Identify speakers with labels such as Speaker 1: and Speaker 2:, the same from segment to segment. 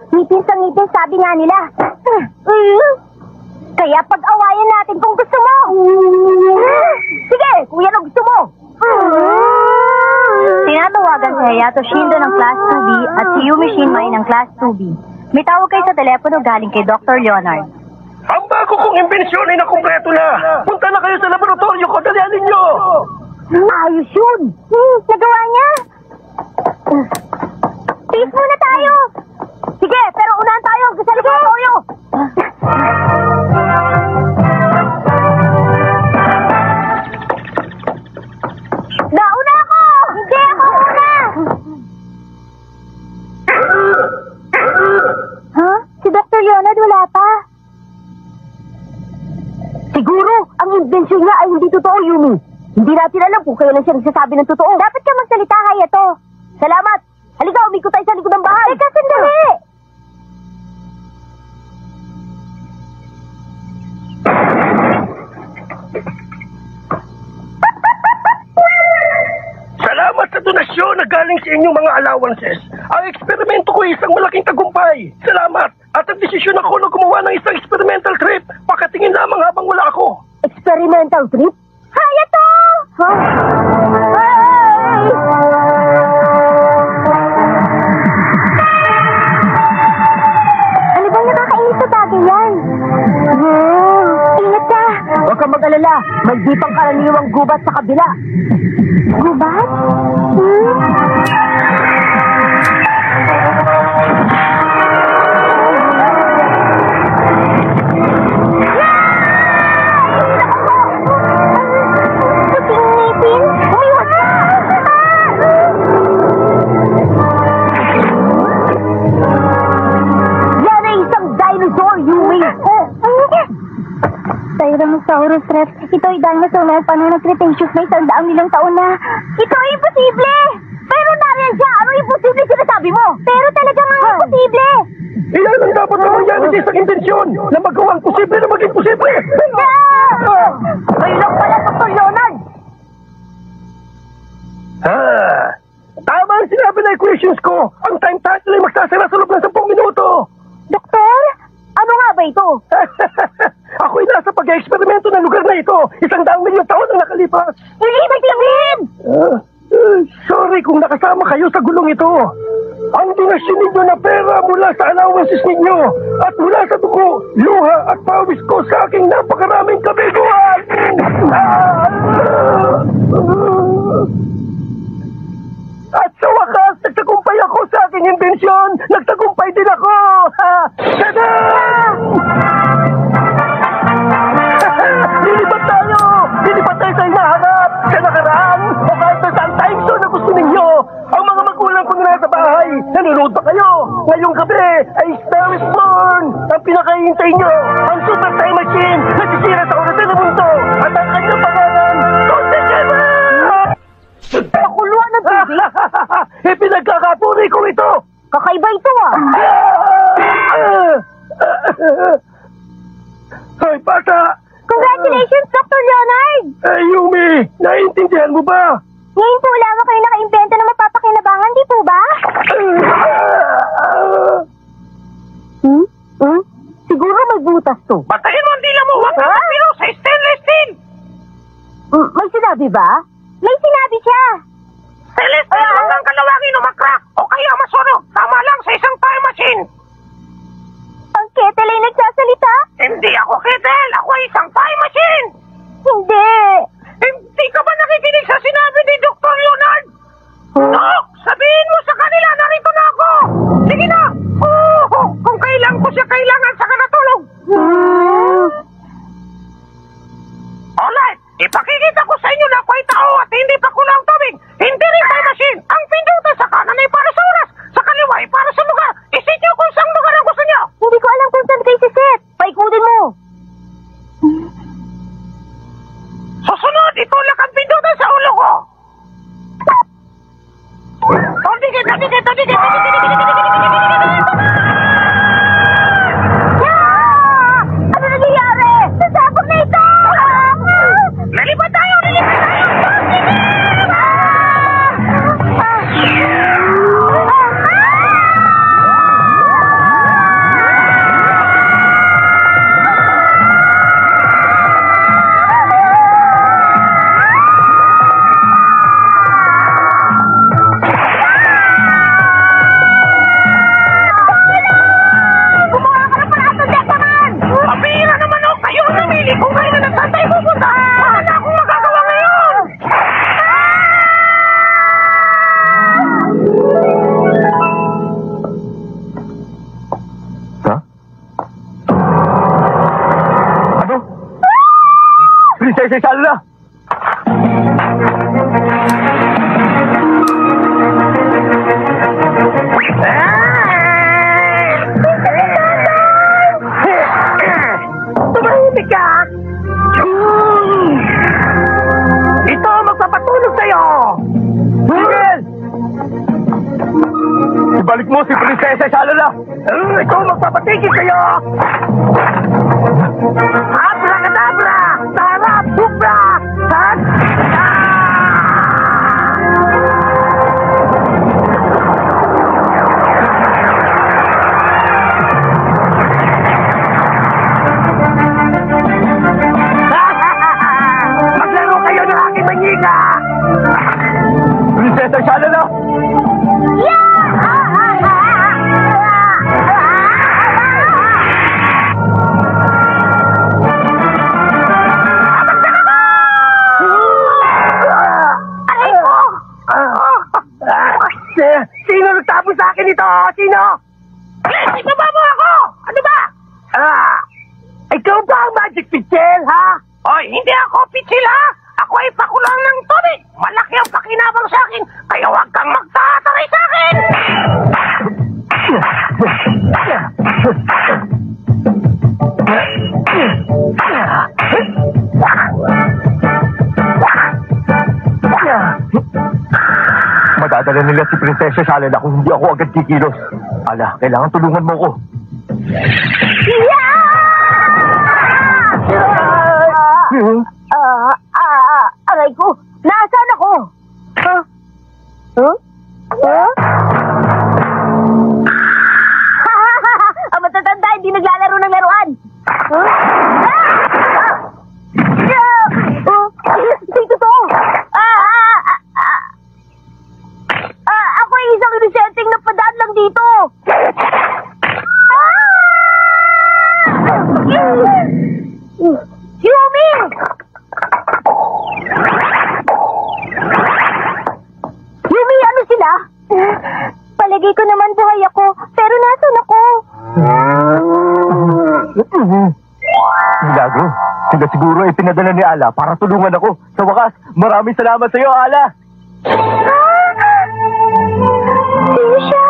Speaker 1: ngipin sa ngipin, sabi nga nila. Kaya pag-awayan natin kung gusto mo. Sige, kung yan ang gusto mo.
Speaker 2: Tinatawagan si Hayato Shindo ng Class 2B at si Yumi Shinmai ng Class 2B. May tawag kayo sa telepono galing kay Dr. Leonard.
Speaker 3: Ang bago kong imbensyon ay nakumpleto na. Punta na kayo sa laboratorio ko, dalihan ninyo.
Speaker 1: Ayos yun. Nagawa niya. Peace muna tayo. Sige, pero unahan tayo sa laboratorio. Nauna ako! Hindi ako una! Ha? Si Dr. Leonard wala pa? Siguro, ang inbensyon niya ay hindi totoo, Yumi. Hindi natin alam kung kailan siya nagsasabi ng totoo. Dapat ka magsalita, Hayato. Salamat. Halika, umikot tayo sa likod ng bahay. Teka, sandali!
Speaker 3: Salamat sa donasyon na galing sa inyong mga allowances. Ang eksperimento ko ay isang malaking tagumpay. Salamat. At ang desisyon ako na gumawa ng isang experimental trip. Pakatingin lamang habang wala ako.
Speaker 1: Experimental trip? Hayato! Huh? Hey! Ano bang nakakainis sa bagay yan? Ingat ka! Huwag kang mag-alala. May di pang karaniwang gubat sa kabila. Gubat? Tyrannosaurus Rex. Ito ay dinosaur na panahon ng Cretaceous na 100,000 taon na. Ito ay imposible! Pero nariyan siya! Ano imposible sinasabi mo? Pero talaga nga imposible!
Speaker 3: Ilan ang dapat na mangyari sa isang intensyon na magawang posible na maging posible?
Speaker 1: Kayo lang pala, Dr. Leonard!
Speaker 3: Tama ang sinabi na equations ko. Ang time title ay magsasara sa loob ng 10 minuto.
Speaker 1: Doktor? Ano nga ba ito?
Speaker 3: Ako'y nasa pag-eksperimento ng lugar na ito. 100 milyong taon ang nakalipas.
Speaker 1: Hindi magsabihin!
Speaker 3: Sorry kung nakasama kayo sa gulong ito. Ang donasyon ninyo na pera mula sa allowances ninyo at mula sa dugo, luha at pawis ko sa aking napakaraming kabiguan. At sa wakas, nagtagumpay ako sa aking imbensyon. Nagtagumpay din ako. Tada! Lilipat tayo! Lilipat tayo sa hinahanap, sa nakaraan, o kahit na saan time zone na gusto ninyo. Ang mga magulang ko na nasa bahay, nanonood ba kayo? Ngayong gabi ay Star is Born! Ang pinakahihintay nyo, ang super time machine na sisira sa oras ng mundo. At ang kanyang pangalan, Tote Gemma!
Speaker 1: Pakuluan ng tubig?
Speaker 3: Ipinagkakapuri ko ito!
Speaker 1: Kakaiba ito
Speaker 3: Hoy, bata!
Speaker 1: Congratulations, Dr. Leonard!
Speaker 3: Yumi, naiintindihan mo ba?
Speaker 1: Ngayon po lamang kayo naka-invento ng mapapakinabangan, di po ba? Siguro may butas to.
Speaker 3: Batayin mo ang dila mo! Huwag kang pilo sa stainless steel!
Speaker 1: May sinabi ba? May sinabi siya!
Speaker 3: Stainless steel, huwag kang kalawangin o mag-crack o kaya masunog. Tama lang sa isang time machine.
Speaker 1: Ang kettle ay nagsasalita?
Speaker 3: Hindi ako kettle! Ako ay isang time machine!
Speaker 1: Hindi!
Speaker 3: Hindi ka ba nakikinig sa sinabi ni Dr. Leonard? Dok, sabihin mo sa kanila, narito na ako! Sige na! Kung kailan ko siya kailangan, saka natulog! Alright, ipakikita ko sa inyo na ako'y tao at hindi pa kulang tubig. Hindi rin time machine. Ang pindutan sa kanan ay para sa oras, sa kaliwa ay para sa lugar. Isit nyo kung saan lugar ang gusto nyo.
Speaker 1: Hindi ko alam kung saan kayo siset. Paikudin mo.
Speaker 3: Susunod, itulak ang pindutan sa ulo ko. Todigit. Prinsesa Shalala!
Speaker 1: Tumahimik ka!
Speaker 3: Ito ang magpapatulog sa'yo! Miguel! Ibalik mo si Prinsesa Shalala! Ito ang magpapatigil sa'yo! Abracadabra! Sarap! Supra! Sat! Maglaro kayo ng aking manyika! Prinsesa Shalala! Sino nagtapos sa akin ito? Sino? Ibaba mo ako! Ano ba? Ikaw ba ang Magic Pichel, ha? Oy, hindi ako Pichel, ha? Ako ay pakulang ng tubig. Malaki ang pakinabang sa akin, kaya huwag kang magtataray sa akin! Madadala nila si Prinsesa Shalala kung hindi ako agad kikilos. Ala, kailangan tulungan mo ko.
Speaker 1: Aray ko! Nasaan ako? Ang matatanda, hindi naglalaro ng laruan. Dito to! Ako ay isang inosenteng napadaan lang dito. Yumi! Yumi, ano sila? Palagay ko naman buhay ako, pero nasan ako?
Speaker 3: Milagro, sila siguro ay pinadala ni Ala para tulungan ako. Sa wakas, maraming salamat sa iyo, Ala!
Speaker 1: Sino siya?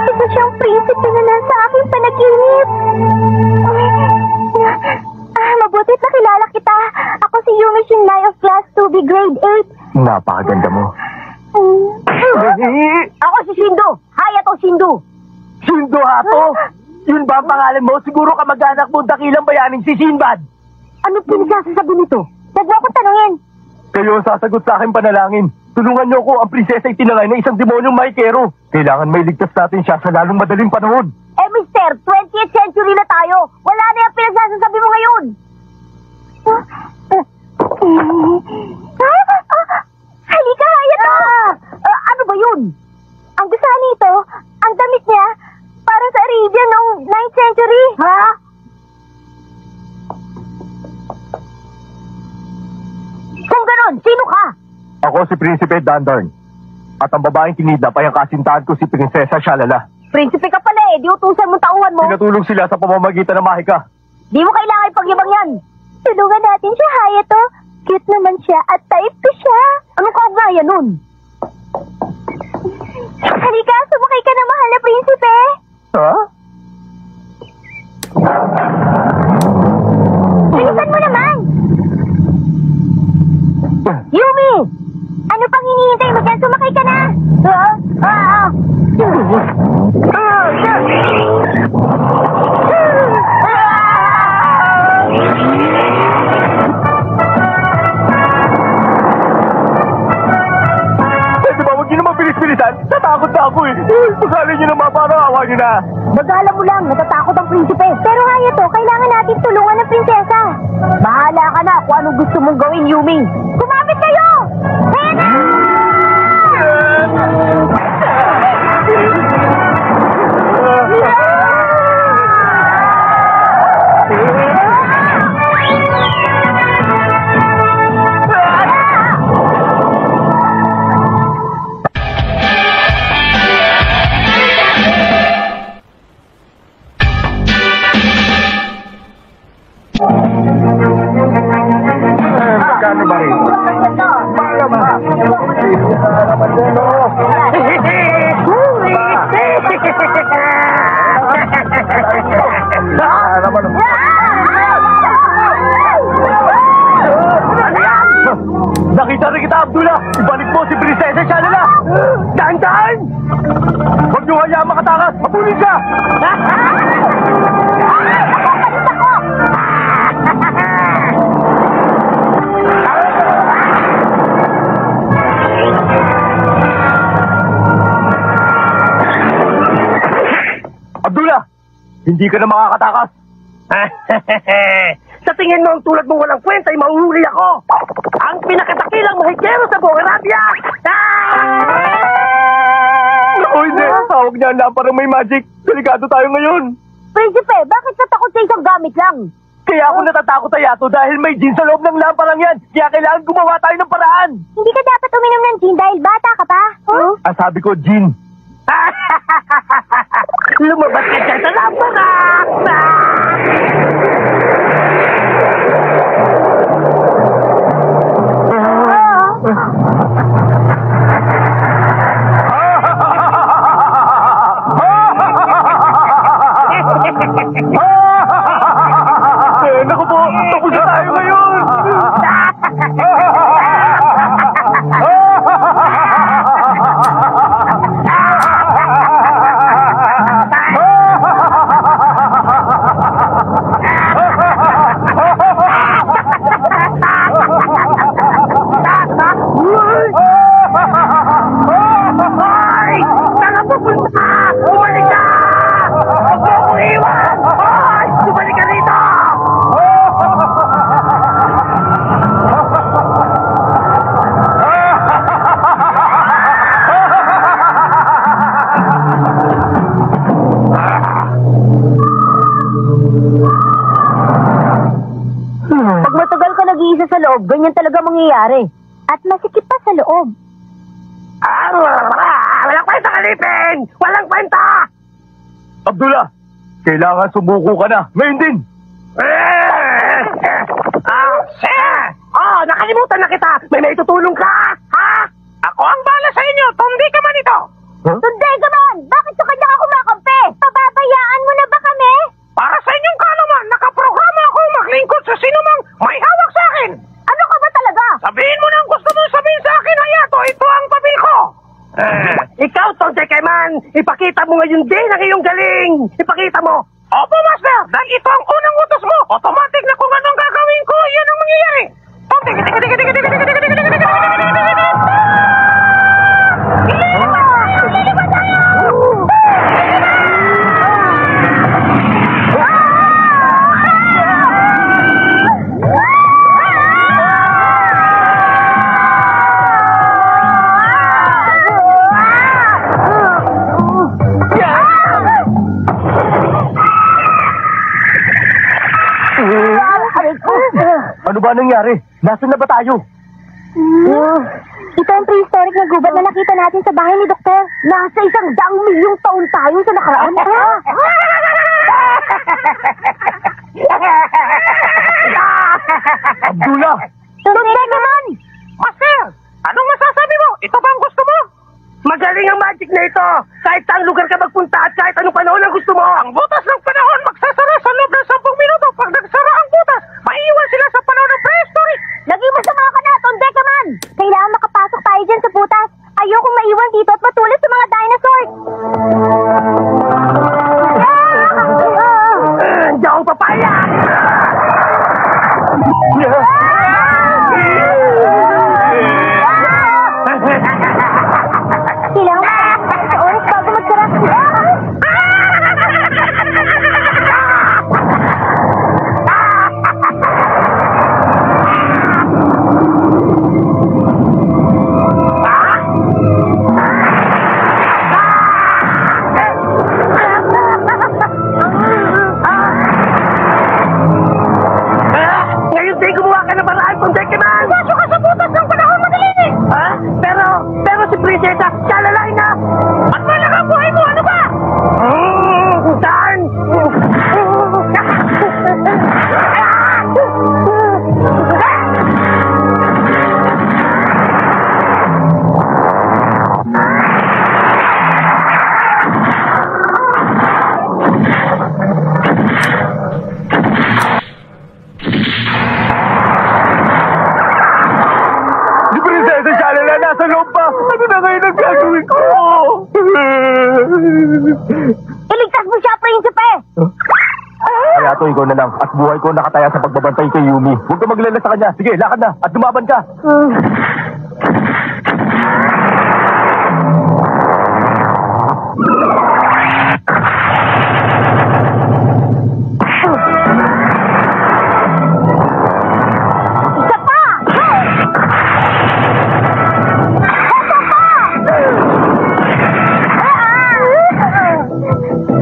Speaker 1: Isa siyang prinsipe na nasa aking panaginip. Mabutit nakilala kita. Ako si Yumi Shinlai of Class 2B Grade 8.
Speaker 3: Napakaganda mo.
Speaker 1: Ako si Shindo. Hayato Shindo.
Speaker 3: Shindo Hato? Yun ba ang pangalan mo? Siguro kamag-anak mo dakilang bayaning si Sinbad.
Speaker 1: Ano pinagsasasabi nito? Huwag mo akong tanungin.
Speaker 3: Kayo ang sasagot sa aking panalangin. Tulungan niyo ko ang prinsesa ay tinangay ng isang demonyong maikero. Kailangan may ligtas natin siya sa lalong madaling panahon.
Speaker 1: Mister, 20th century na tayo. Wala na yung pinagsasasabi mo ngayon. Halika, Hayato! Ano ba yun? Ang gusto nito, ang damit niya, parang sa Arabian noong 9th century. Ha? Kung ganun, sino ka?
Speaker 3: Ako si Prinsipe Dandarn. At ang babaeng kinidnap ay ang kasintahan ko si Prinsesa Shalala.
Speaker 1: Prinsipe ka pala di utusan mo tauhan mo.
Speaker 3: Pinatulong sila sa pamamagitan ng mahika.
Speaker 1: Di mo kailangan ipagyabang yan. Tulungan natin siya, Hayato. Cute naman siya at type ko siya. Anong kaugnayan nun? Halika, sumakay ka na, mahal na prinsipe.
Speaker 3: Ha?
Speaker 1: Bilisan mo naman. Yumi! Ano pang hinihintay mo dyan? Sumakay ka na.
Speaker 3: Pwede ba, huwag niyo naman bilis-bilisan? Natakot na ako eh. Pagkalin niyo naman, parang awa niyo na.
Speaker 1: Bagala mo lang, natatakot ang prinsipe. Pero Hayato, kailangan natin tulungan ng prinsesa. Bahala ka na kung anong gusto mong gawin, Yumi. Kumapit kayo! Hena!
Speaker 3: hayaan makatakas! Mabulin ka!
Speaker 1: Papalit ako!
Speaker 3: Abdullah! Hindi ka na makakatakas! Sa tingin mo ang tulad mong walang kwenta ay mahuhuli ako! Ang pinakatakilang mahigero sa buong Arabia! Naku, hindi! Tawag niya na parang may magic! Delikado tayo ngayon!
Speaker 1: Prinsipe, bakit natakot sa isang gamit lang?
Speaker 3: Kaya ako natatakot sa yato dahil may gin sa loob ng lampa lang yan! Kaya kailangan gumawa tayo ng paraan!
Speaker 1: Hindi ka dapat uminom ng gin dahil bata ka pa. Huh?
Speaker 3: Ah, sabi ko, gin! Lumabas ka dyan sa lampa na! Naku po, tapos na tayo ngayon!
Speaker 1: Pag matagal ka nag-iisa sa loob, ganyan talaga mangyayari. At masikip pa sa loob.
Speaker 3: Walang kwenta, Kalipin! Walang kwenta! Abdullah, kailangan sumuko ka na. Ngayon din! Nakalimutan na kita! May maitutulong ka! Ha? Ako ang bala sa inyo! Tundi ka man ito! Huh?
Speaker 1: Tunday ka man! Bakit sa kanya ka kumakampi? Pababayaan mo na ba kami?
Speaker 3: Para sa inyong kalaman, nakaprograma ako maglingkod sa sinumang may hawak sa akin!
Speaker 1: Ano ka ba talaga?
Speaker 3: Sabihin mo na ang gusto mo sabihin sa akin, Hayato! Ito ang papel ko! Ikaw, Tonte Kaiman! Ipakita mo ngayon din ang iyong galing! Ipakita mo! Opo, Master! Dahil ito ang unang utos mo! Automatic na kung anong gagawin ko, yan ang mangyayari! Tonte! Ano ba nangyari? Nasaan na ba tayo?
Speaker 1: Ito ang prehistoric na gubat na nakita natin sa bahay ni Doktor. Nasa 100,000,000 taon tayo sa nakaraan.
Speaker 3: Abdullah!
Speaker 1: Tunay naman!
Speaker 3: Master! Anong masasabi mo? Ito ba ang gusto mo? Magaling ang magic na ito! Kahit saan lugar ka magpunta at kahit anong panahon ang gusto mo! Ang butas ng panahon magsasara sa loob ng 10 minuto. Pag nagsara ang butas, maiiwan sila sa panahon ng prehistory!
Speaker 1: Naging masama ka na, Tonde ka man! Kailangan makapasok tayo dyan sa butas. Ayokong maiwan dito at matulad sa mga dinosaurs.
Speaker 3: Hindi ako papayag!
Speaker 1: Kailangan oras bago magsara.
Speaker 3: ikaw na lang at buhay ko nakataya sa pagbabantay kay Yumi. Huwag ka maglala sa kanya. Sige, lakad na at lumaban ka.
Speaker 1: Isa pa!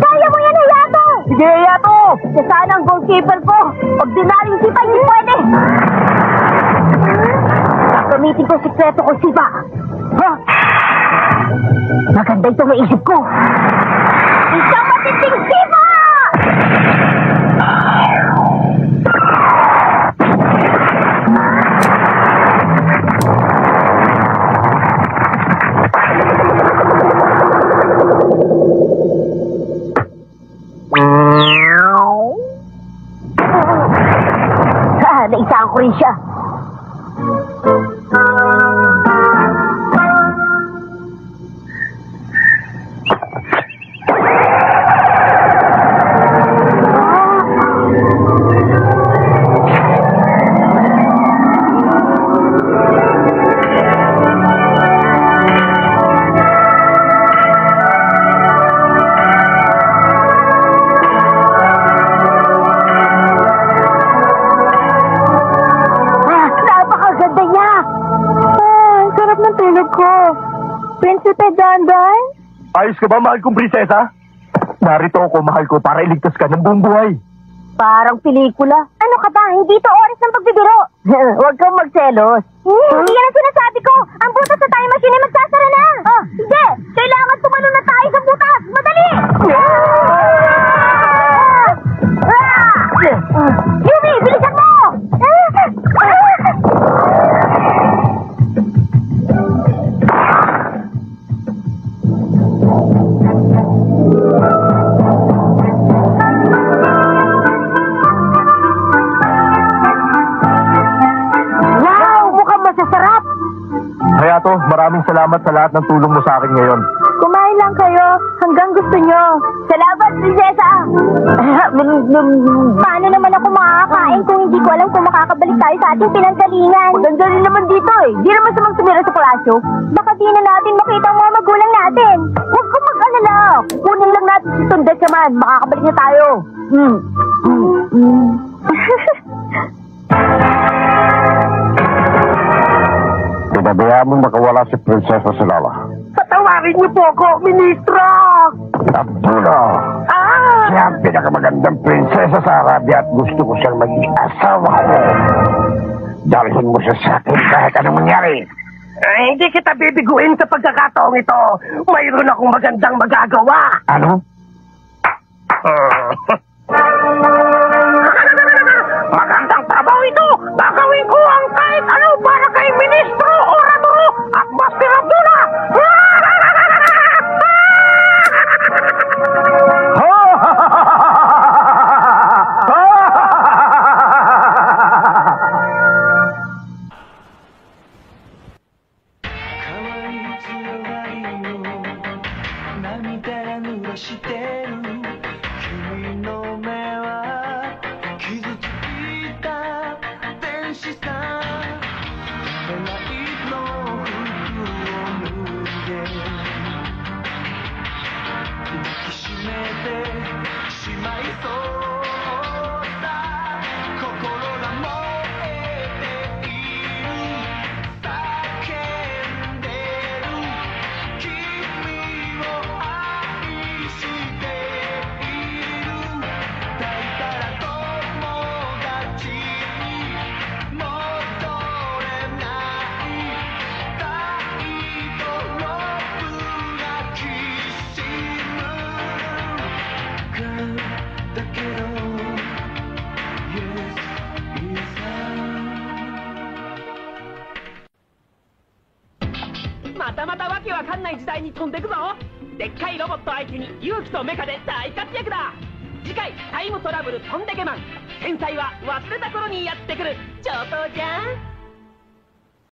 Speaker 1: Kaya mo yan, Hayato!
Speaker 3: Sige, Hayato!
Speaker 1: Siya sana ang goalkeeper ko. Ordinaryong sipa, hindi pwede. Gagamitin ko sikreto ko, sipa. Ha? Maganda itong naisip ko. Isang matinding sipa! Naisahan ko rin siya. Prinsipe Dandan?
Speaker 3: Ayos ka ba, mahal kong prinsesa? Narito ako, mahal ko, para iligtas ka ng buong buhay.
Speaker 1: Parang pelikula. Ano ka ba? Hindi ito oras ng pagbibiro. Huwag kang magselos. Hindi yan ang sinasabi ko. Ang butas sa time machine ay magsasara na. Hindi. Kailangan tumalon na tayo sa butas. Madali! Yumi, bilisan mo!
Speaker 3: Hayato, maraming salamat sa lahat ng tulong mo sa akin ngayon.
Speaker 1: Kumain lang kayo hanggang gusto nyo. Salamat, prinsesa! Paano naman ako makakakain kung hindi ko alam kung makakabalik tayo sa ating pinanggalingan? Maganda rin naman dito eh. Di naman samang tumira sa palasyo. Baka di na natin makita ang mga magulang natin. Huwag kang mag-alala. Kunin lang natin si Tundetsaman. Makakabalik na tayo.
Speaker 3: Pinabayaan mo makawala si Prinsesa Silala.
Speaker 1: Patawarin niyo po ako, Ministro!
Speaker 3: Abdullah! Siya ang pinakamagandang prinsesa sa Arabia at gusto ko siyang maging asawa ko. Dalhin mo siya sa akin kahit anong mangyari.
Speaker 4: Hindi kita bibiguin sa pagkakataong ito. Mayroon akong magandang magagawa.
Speaker 3: Ano?
Speaker 4: Magandang trabaho ito. Gagawin ko ang kahit ano para kay Ministro Oradoro at Master Abdullah.